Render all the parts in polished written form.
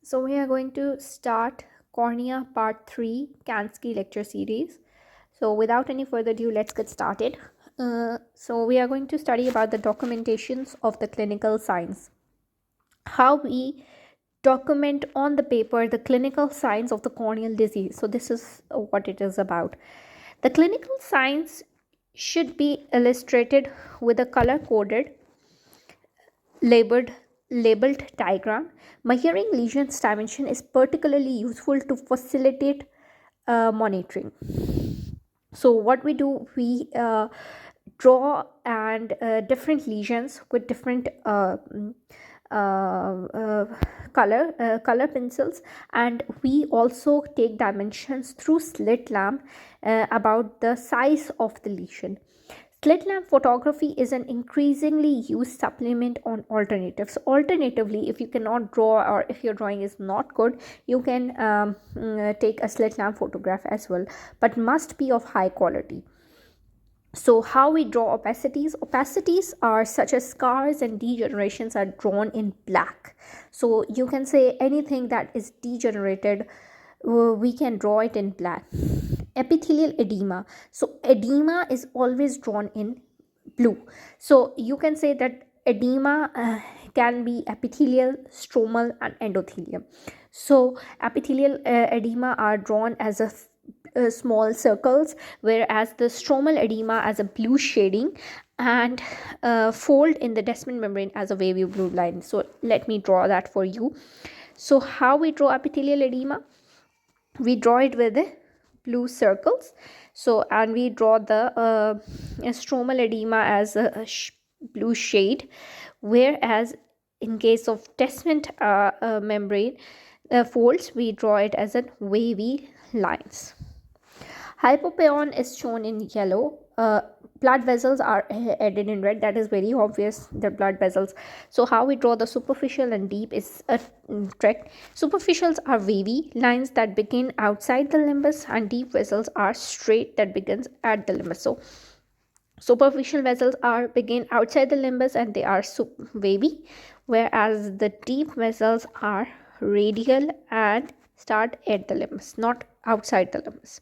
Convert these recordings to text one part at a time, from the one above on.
So we are going to start Cornea Part 3 Kanski lecture series. So without any further ado, let's get started. So we are going to study about the documentations of the clinical signs. How we document on the paper the clinical signs of the corneal disease. So this is what it is about. The clinical signs should be illustrated with a color coded labeled labeled diagram. Measuring lesions dimension is particularly useful to facilitate monitoring. So what we do, we draw and different lesions with different color pencils, and we also take dimensions through slit lamp about the size of the lesion. Slit lamp photography is an increasingly used supplement on alternatives. Alternatively, if you cannot draw or if your drawing is not good, you can take a slit lamp photograph as well, but must be of high quality. So how we draw opacities are such as scars and degenerations are drawn in black. So you can say anything that is degenerated, we can draw it in black. Epithelial edema, so edema is always drawn in blue. So you can say that edema can be epithelial, stromal and endothelium. So epithelial edema are drawn as a small circles, whereas the stromal edema as a blue shading, and fold in the descending membrane as a wavy blue line. So let me draw that for you. So how we draw epithelial edema? We draw it with the blue circles. So and we draw the stromal edema as a blue shade, whereas in case of descending membrane folds, we draw it as a wavy lines. Hypopaeon is shown in yellow. Blood vessels are added in red. That is very obvious, the blood vessels. So how we draw the superficial and deep is a trick. Superficials are wavy lines that begin outside the limbus, and deep vessels are straight that begins at the limbus. So superficial vessels are begin outside the limbus and they are wavy, whereas the deep vessels are radial and start at the limbus, not outside the limbus.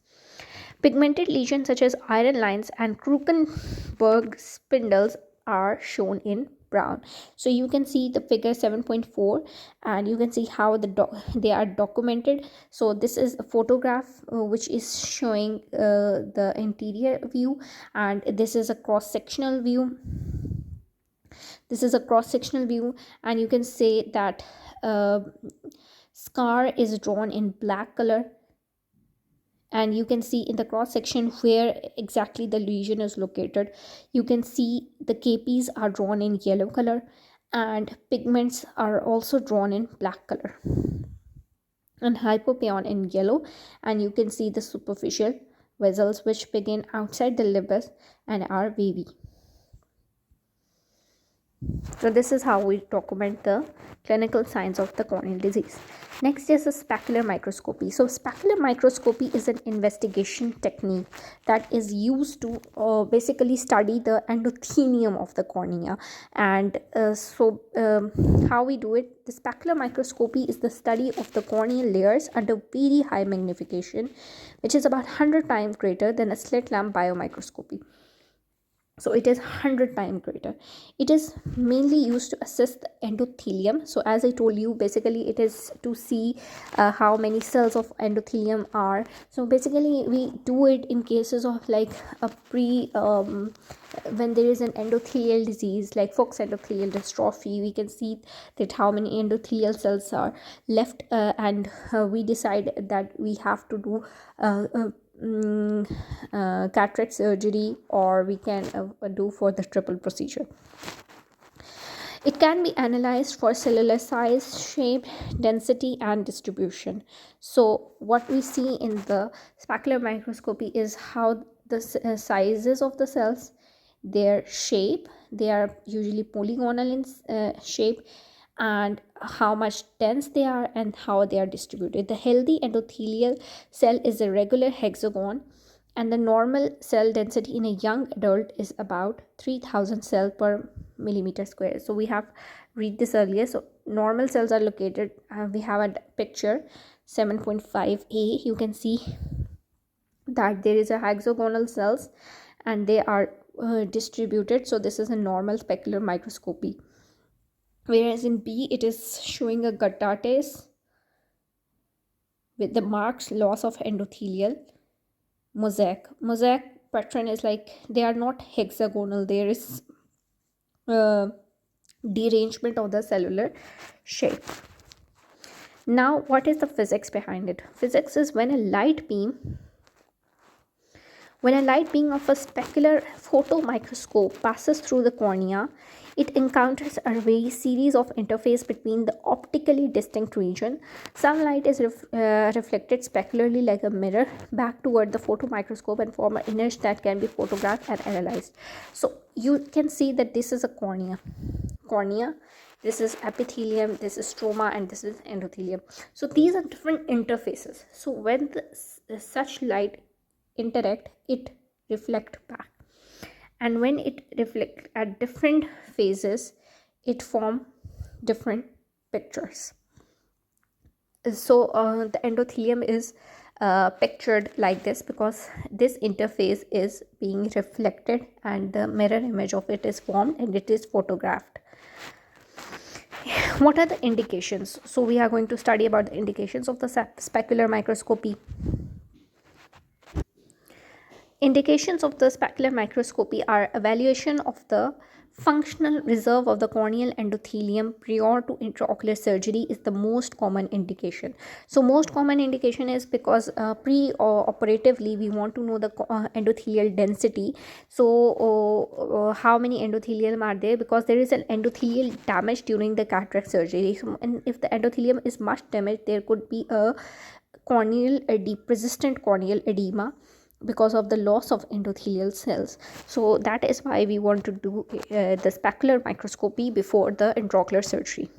Pigmented lesions such as iron lines and Krukenberg spindles are shown in brown. So you can see the figure 7.4, and you can see how they are documented. So this is a photograph which is showing the interior view, and this is a cross-sectional view. This is a cross-sectional view, and you can say that scar is drawn in black color, and you can see in the cross section where exactly the lesion is located. You can see the capes are drawn in yellow color, and pigments are also drawn in black color, and hypopaeon in yellow, and you can see the superficial vessels which begin outside the limbus and are wavy. So this is how we document the clinical signs of the corneal disease. Next is the specular microscopy. So specular microscopy is an investigation technique that is used to basically study the endothelium of the cornea. And how we do it? The specular microscopy is the study of the corneal layers under very high magnification, which is about 100 times greater than a slit lamp biomicroscopy. So it is 100 times greater. It is mainly used to assess the endothelium. So as I told you, basically it is to see how many cells of endothelium are. So basically we do it in cases of like a when there is an endothelial disease like Fuchs endothelial dystrophy. We can see that how many endothelial cells are left, and we decide that we have to do cataract surgery, or we can do for the triple procedure. It can be analyzed for cellular size, shape, density and distribution. So what we see in the specular microscopy is how the sizes of the cells, their shape, they are usually polygonal in shape, and how much dense they are and how they are distributed. The healthy endothelial cell is a regular hexagon, and the normal cell density in a young adult is about 3000 cell per millimeter square. So we have read this earlier. So normal cells are located, we have a picture 7.5a. You can see that there is a hexagonal cells and they are distributed. So this is a normal specular microscopy, whereas in B it is showing a gutates with the marks loss of endothelial. Mosaic pattern is like they are not hexagonal, there is derangement of the cellular shape. Now what is the physics behind it? Physics is when a light beam of a specular photomicroscope passes through the cornea, it encounters a very series of interface between the optically distinct region. Some light is reflected specularly like a mirror back toward the photomicroscope and form an image that can be photographed and analyzed. So you can see that this is a cornea. This is epithelium, this is stroma, and this is endothelium. So these are different interfaces. So when such light interact, it reflect back, and when it reflect at different phases, it form different pictures. So the endothelium is pictured like this because this interface is being reflected and the mirror image of it is formed and it is photographed. What are the indications? So we are going to study about the indications of the specular microscopy. Indications of the specular microscopy are evaluation of the functional reserve of the corneal endothelium prior to intraocular surgery is the most common indication. So most common indication is because pre-operatively we want to know the endothelial density. So how many endothelium are there, because there is an endothelial damage during the cataract surgery. So, and if the endothelium is much damaged, there could be a persistent corneal edema because of the loss of endothelial cells. So that is why we want to do the specular microscopy before the intraocular surgery.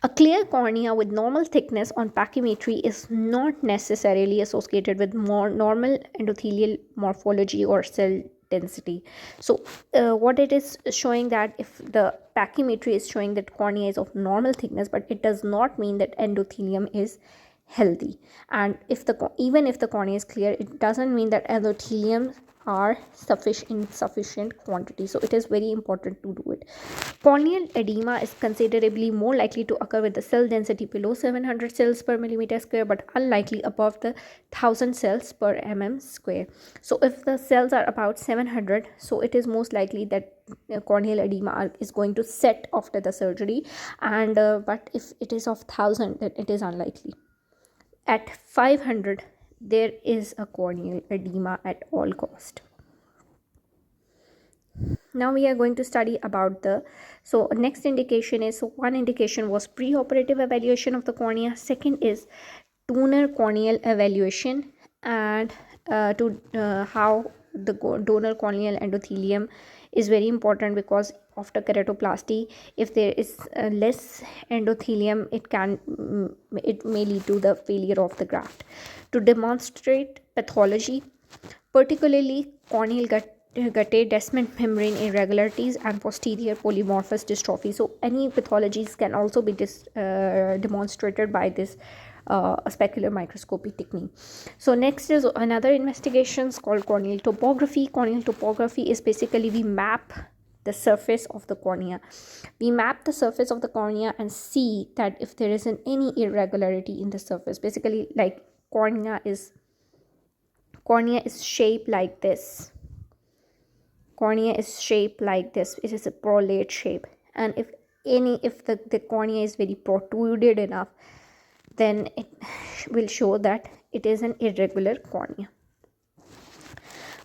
A clear cornea with normal thickness on pachymetry is not necessarily associated with more normal endothelial morphology or cell density. So what it is showing, that if the pachymetry is showing that cornea is of normal thickness, but it does not mean that endothelium is healthy. And if the even if the cornea is clear, it doesn't mean that endothelium are insufficient quantity. So it is very important to do it. Corneal edema is considerably more likely to occur with the cell density below 700 cells per millimeter square, but unlikely above the 1000 cells per mm square. So if the cells are about 700, so it is most likely that corneal edema is going to set after the surgery, and but if it is of 1000, then it is unlikely. At 500, there is a corneal edema at all cost. Now we are going to study about the, so next indication is, so one indication was preoperative evaluation of the cornea. Second is donor corneal evaluation, and how the donor corneal endothelium is very important, because after keratoplasty, if there is less endothelium, it may lead to the failure of the graft. To demonstrate pathology, particularly corneal guttate descent membrane irregularities and posterior polymorphous dystrophy. So any pathologies can also be demonstrated by this specular microscopy technique. So next is another investigations called corneal topography. Corneal topography is basically we map the surface of the cornea. We map the surface of the cornea and see that if there isn't any irregularity in the surface. Basically, like cornea is shaped like this. Cornea is shaped like this. It is a prolate shape, and if the cornea is very protruded enough, then it will show that it is an irregular cornea.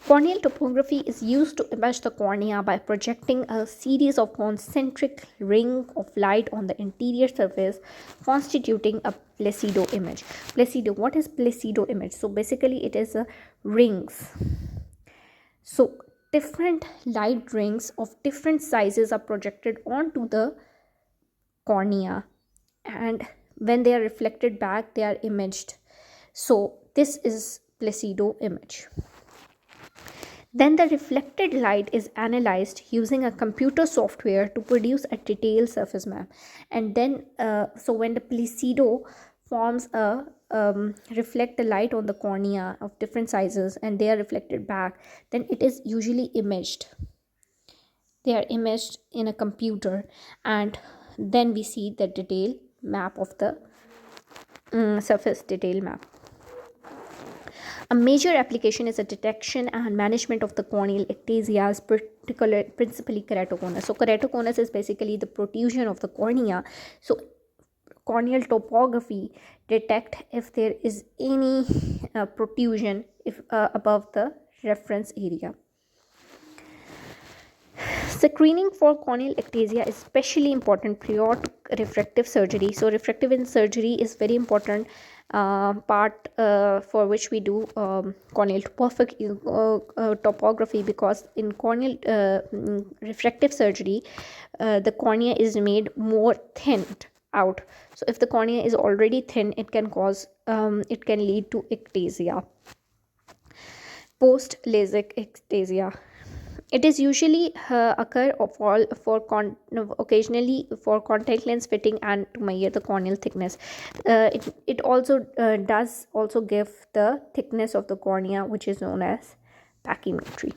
Corneal topography is used to image the cornea by projecting a series of concentric rings of light on the interior surface, constituting a placido image. What is placido image? So basically it is a rings. So different light rings of different sizes are projected onto the cornea, and when they are reflected back, they are imaged. So this is placido image. Then the reflected light is analyzed using a computer software to produce a detailed surface map. And then, so when the placido forms a reflect the light on the cornea of different sizes and they are reflected back, then it is usually imaged. They are imaged in a computer, and then we see the detail map of the surface detail map. A major application is the detection and management of the corneal ectasias, principally keratoconus. So keratoconus is basically the protrusion of the cornea. So corneal topography detect if there is any protrusion if above the reference area. Screening for corneal ectasia is especially important prior to refractive surgery. So refractive in surgery is very important part for which we do corneal topography, because in corneal refractive surgery the cornea is made more thinned out. So if the cornea is already thin, it can cause it can lead to ectasia. Post LASIK ectasia, it is usually occur occasionally for contact lens fitting and to measure the corneal thickness. It also does also give the thickness of the cornea, which is known as pachymetry.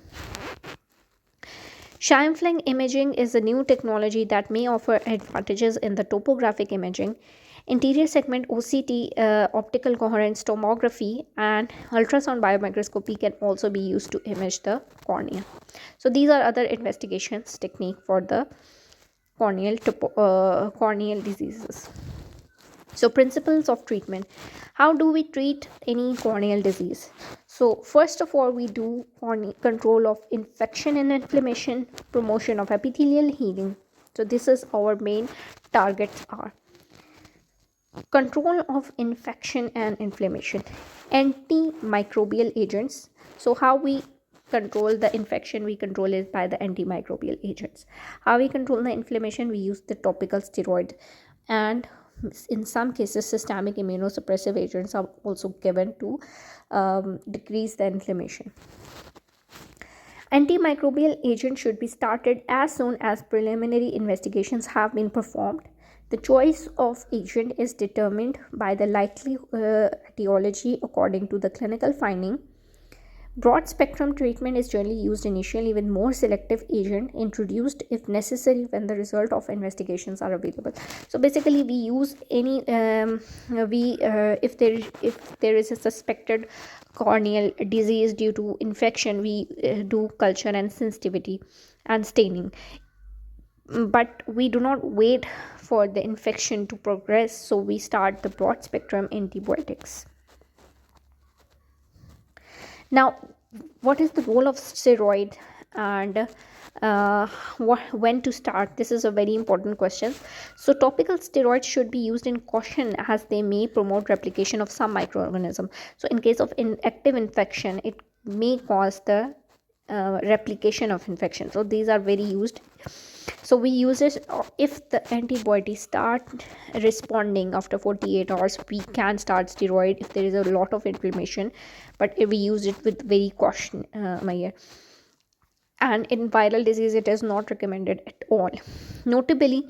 Scheimpflug imaging is a new technology that may offer advantages in the topographic imaging. Interior segment OCT, optical coherence tomography, and ultrasound biomicroscopy can also be used to image the cornea. So these are other investigations technique for the corneal diseases. So principles of treatment. How do we treat any corneal disease? So first of all, we do control of infection and inflammation, promotion of epithelial healing. So this is our main targets are. Control of infection and inflammation, antimicrobial agents. So how we control the infection? We control it by the antimicrobial agents. How we control the inflammation? We use the topical steroid, and in some cases systemic immunosuppressive agents are also given to decrease the inflammation. Antimicrobial agent should be started as soon as preliminary investigations have been performed. The choice of agent is determined by the likely etiology according to the clinical finding. Broad spectrum treatment is generally used initially, with more selective agent introduced if necessary when the result of investigations are available. So basically we use any if there is a suspected corneal disease due to infection, we do culture and sensitivity and staining. But we do not wait for the infection to progress, so we start the broad spectrum antibiotics. Now, what is the role of steroid, and when to start? This is a very important question. So topical steroids should be used in caution, as they may promote replication of some microorganism. So in case of active infection, it may cause the replication of infection. So these are very used. So we use it if the antibodies start responding after 48 hours. We can start steroid if there is a lot of inflammation, but if we use it with very caution. And in viral disease, it is not recommended at all. Notably,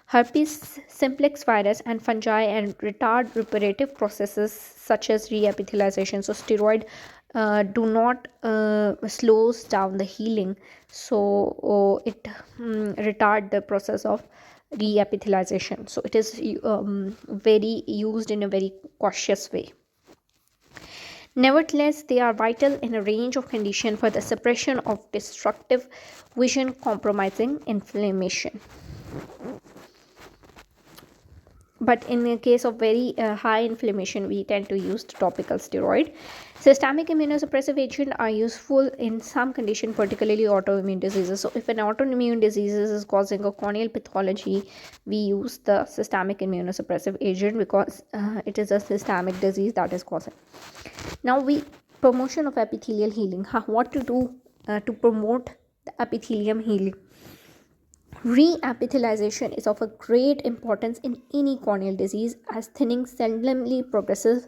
herpes simplex virus and fungi and retard reparative processes such as reepithelialization. So steroid do not slows down the healing, so it retard the process of reepithelialization. So it is very used in a very cautious way. Nevertheless, they are vital in a range of conditions for the suppression of destructive vision compromising inflammation. But in the case of very high inflammation, we tend to use topical steroid. Systemic immunosuppressive agents are useful in some condition, particularly autoimmune diseases. So if an autoimmune disease is causing a corneal pathology, we use the systemic immunosuppressive agent, because it is a systemic disease that is causing. Now, promotion of epithelial healing. What to do to promote the epithelium healing? Reepithelialization is of a great importance in any corneal disease, as thinning seldomly progresses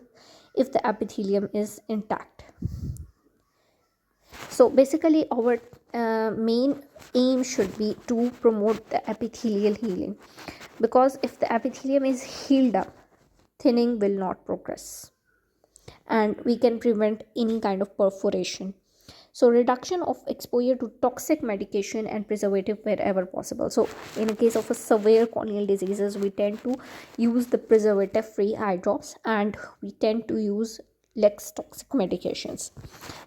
if the epithelium is intact. So basically our main aim should be to promote the epithelial healing, because if the epithelium is healed up, thinning will not progress, and we can prevent any kind of perforation. So reduction of exposure to toxic medication and preservative wherever possible. So in the case of a severe corneal diseases, we tend to use the preservative free eye drops, and we tend to use less toxic medications.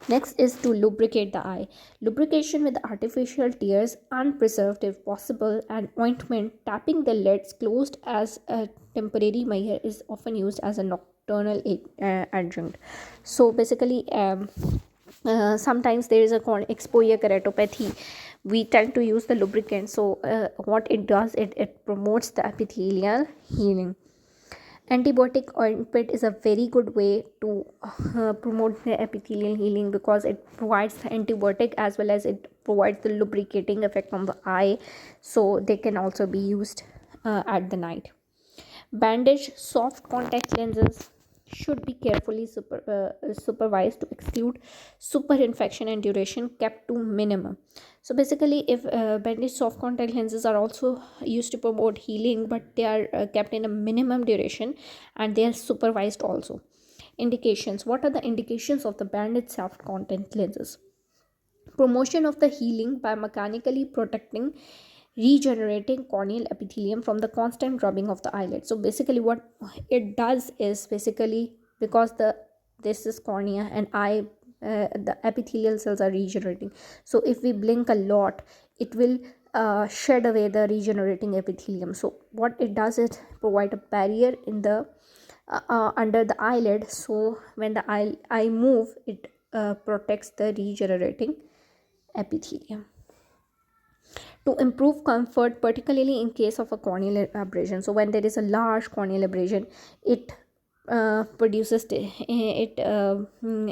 Next is to lubricate the eye. Lubrication with artificial tears, unpreserved if possible, and ointment tapping the lids closed as a temporary measure is often used as a nocturnal adjunct. So basically, sometimes there is a exposure keratopathy, we tend to use the lubricant. So what it does, it promotes the epithelial healing. Antibiotic ointment is a very good way to promote the epithelial healing, because it provides the antibiotic as well as it provides the lubricating effect on the eye, so they can also be used at the night. Bandage soft contact lenses should be carefully supervised to exclude superinfection and duration kept to minimum. So basically, if bandage soft contact lenses are also used to promote healing, but they are kept in a minimum duration, and they are supervised also. Indications. What are the indications of the bandage soft contact lenses? Promotion of the healing by mechanically protecting regenerating corneal epithelium from the constant rubbing of the eyelid. So basically what it does is, basically, because this is cornea and eye, the epithelial cells are regenerating, so if we blink a lot, it will shed away the regenerating epithelium. So what it does is provide a barrier in the under the eyelid, so when the eye move, it protects the regenerating epithelium. To improve comfort, particularly in case of a corneal abrasion, so when there is a large corneal abrasion, it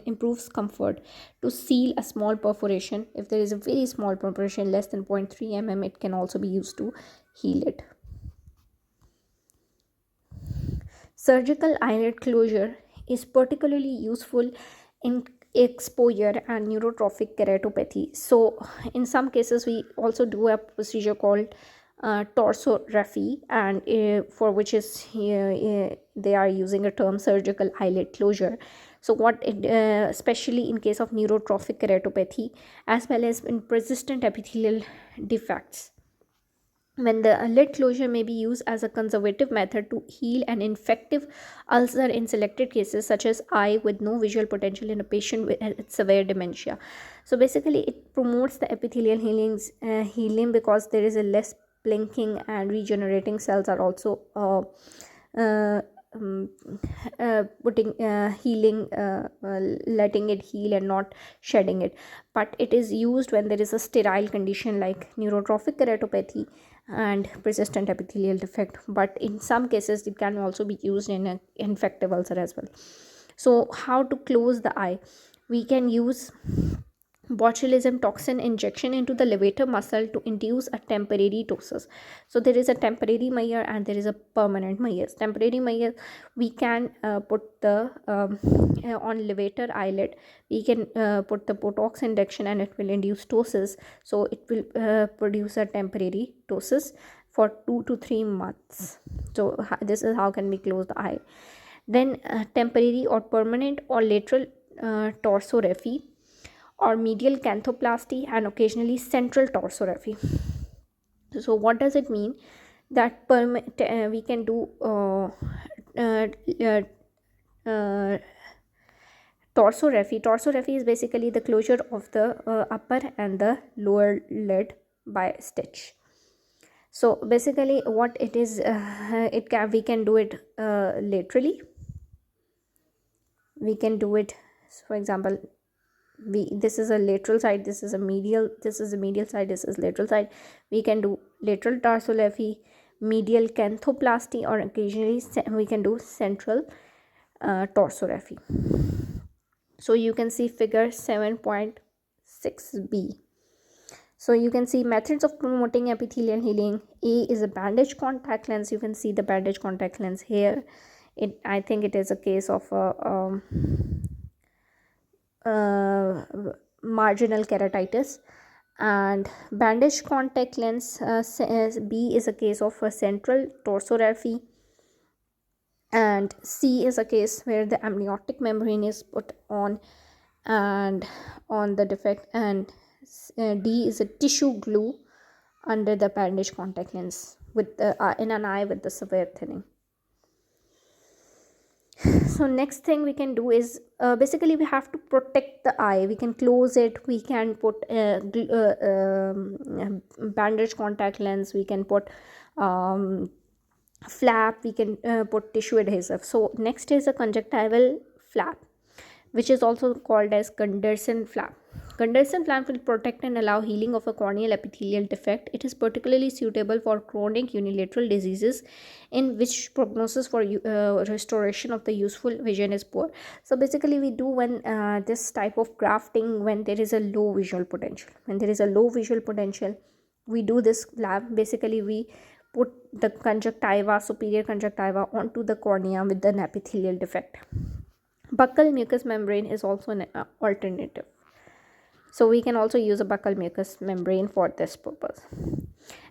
improves comfort. To seal a small perforation, if there is a very small perforation less than 0.3 mm, it can also be used to heal it. Surgical eyelid closure is particularly useful in exposure and neurotrophic keratopathy. So in some cases we also do a procedure called torsorrhaphy, and for which is they are using a term surgical eyelid closure. So what it especially in case of neurotrophic keratopathy, as well as in persistent epithelial defects, when the lid closure may be used as a conservative method to heal an infective ulcer in selected cases, such as eye with no visual potential in a patient with severe dementia. So basically it promotes the epithelial healing, because there is a less blinking, and regenerating cells are also uh, um, putting healing letting it heal and not shedding it. But it is used when there is a sterile condition like neurotrophic keratopathy and persistent epithelial defect, but in some cases it can also be used in an infective ulcer as well. So how to close the eye? We can use botulism toxin injection into the levator muscle to induce a temporary ptosis. So there is a temporary measure and there is a permanent measure. Temporary measure, we can put the on levator eyelid, we can put the botox injection and it will induce ptosis. So it will produce a temporary ptosis for 2 to 3 months. So this is how can we close the eye. Then temporary or permanent or lateral torsorrhaphy, or medial canthoplasty, and occasionally central torsorrhaphy. So what does it mean? That we can do uh, uh, uh, torsorrhaphy. Torsorrhaphy is basically the closure of the upper and the lower lid by stitch. So basically what it is, we can do it laterally, we can do it, so for example, this is a lateral side, this is a medial side, this is lateral side. We can do lateral torsorrhaphy, medial canthoplasty, or occasionally we can do central torsorrhaphy. So you can see figure 7.6b. So you can see methods of promoting epithelial healing. A is a bandage contact lens. You can see the bandage contact lens here. I think it is a case of a marginal keratitis. And bandage contact lens, B is a case of a central torsorrhaphy, and C is a case where the amniotic membrane is put on and on the defect, and D is a tissue glue under the bandage contact lens with the in an eye with the severe thinning. So next thing we can do is, basically we have to protect the eye. We can close it, we can put bandage contact lens, we can put flap, we can put tissue adhesive. So next is a conjunctival flap, which is also called as Gunderson flap. Gunderson flap will protect and allow healing of a corneal epithelial defect. It is particularly suitable for chronic unilateral diseases in which prognosis for restoration of the useful vision is poor. So basically we do when this type of grafting when there is a low visual potential. When there is a low visual potential, we do this flap. Basically we put the conjunctiva, superior conjunctiva, onto the cornea with an epithelial defect. Buccal mucous membrane is also an alternative. So we can also use a buccal mucous membrane for this purpose.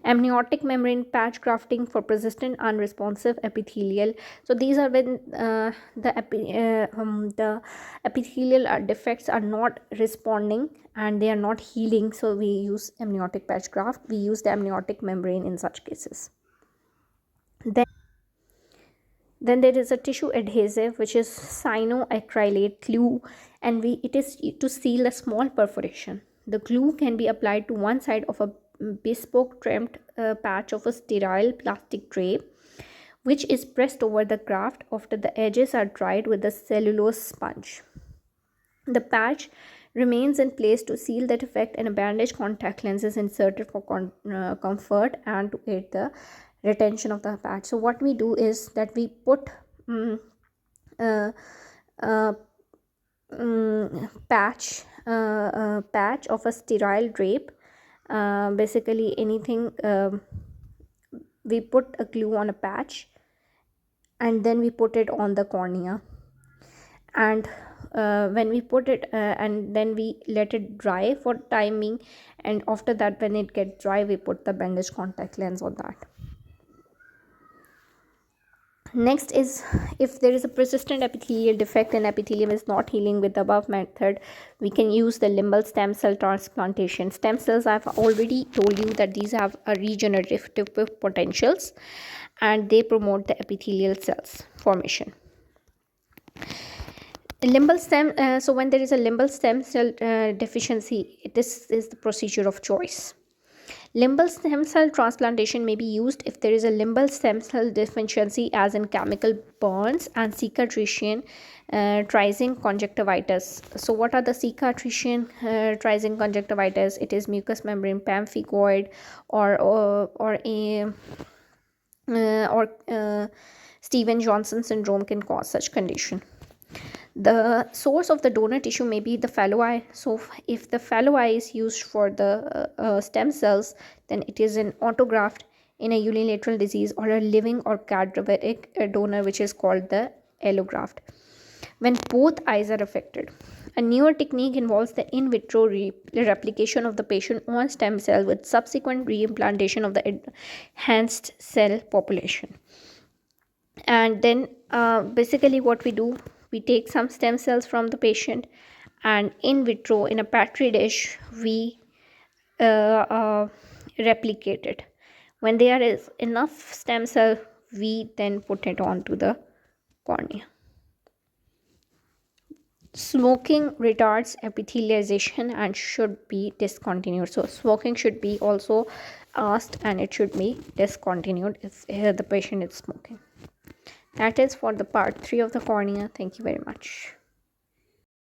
Amniotic membrane patch grafting for persistent unresponsive epithelial. So these are when the epithelial defects are not responding and they are not healing. So we use amniotic patch graft. We use the amniotic membrane in such cases. Then there is a tissue adhesive, which is cyanoacrylate glue, and it is to seal a small perforation. The glue can be applied to one side of a bespoke trimmed patch of a sterile plastic tray, which is pressed over the graft after the edges are dried with a cellulose sponge. The patch remains in place to seal the defect, and a bandage contact lens is inserted for comfort and to aid the retention of the patch. So what we do is that we put patch of a sterile drape, basically anything, we put a glue on a patch and then we put it on the cornea, and when we put it and then we let it dry for timing, and after that when it gets dry we put the bandage contact lens on that. Next is, if there is a persistent epithelial defect and epithelium is not healing with the above method, we can use the limbal stem cell transplantation. Stem cells, I've already told you that these have a regenerative potentials and they promote the epithelial cells formation. Limbal stem, so when there is a limbal stem cell deficiency, this is the procedure of choice. Limbal stem cell transplantation may be used if there is a limbal stem cell deficiency, as in chemical burns and cicatrician trising conjunctivitis. So what are the cicatrician trising conjunctivitis? It is mucous membrane pemphigoid or Steven Johnson syndrome can cause such condition. The source of the donor tissue may be the fallow eye. So if the fallow eye is used for the stem cells, then it is an autograft in a unilateral disease, or a living or cadaveric donor, which is called the allograft. When both eyes are affected, a newer technique involves the in vitro replication of the patient own stem cell with subsequent reimplantation of the enhanced cell population. And then basically what we do, we take some stem cells from the patient and in vitro in a petri dish we replicate it. When there is enough stem cell, we then put it onto the cornea. Smoking retards epithelialization and should be discontinued. So smoking should be also asked and it should be discontinued if the patient is smoking. That is for the part 3 of the cornea. Thank you very much.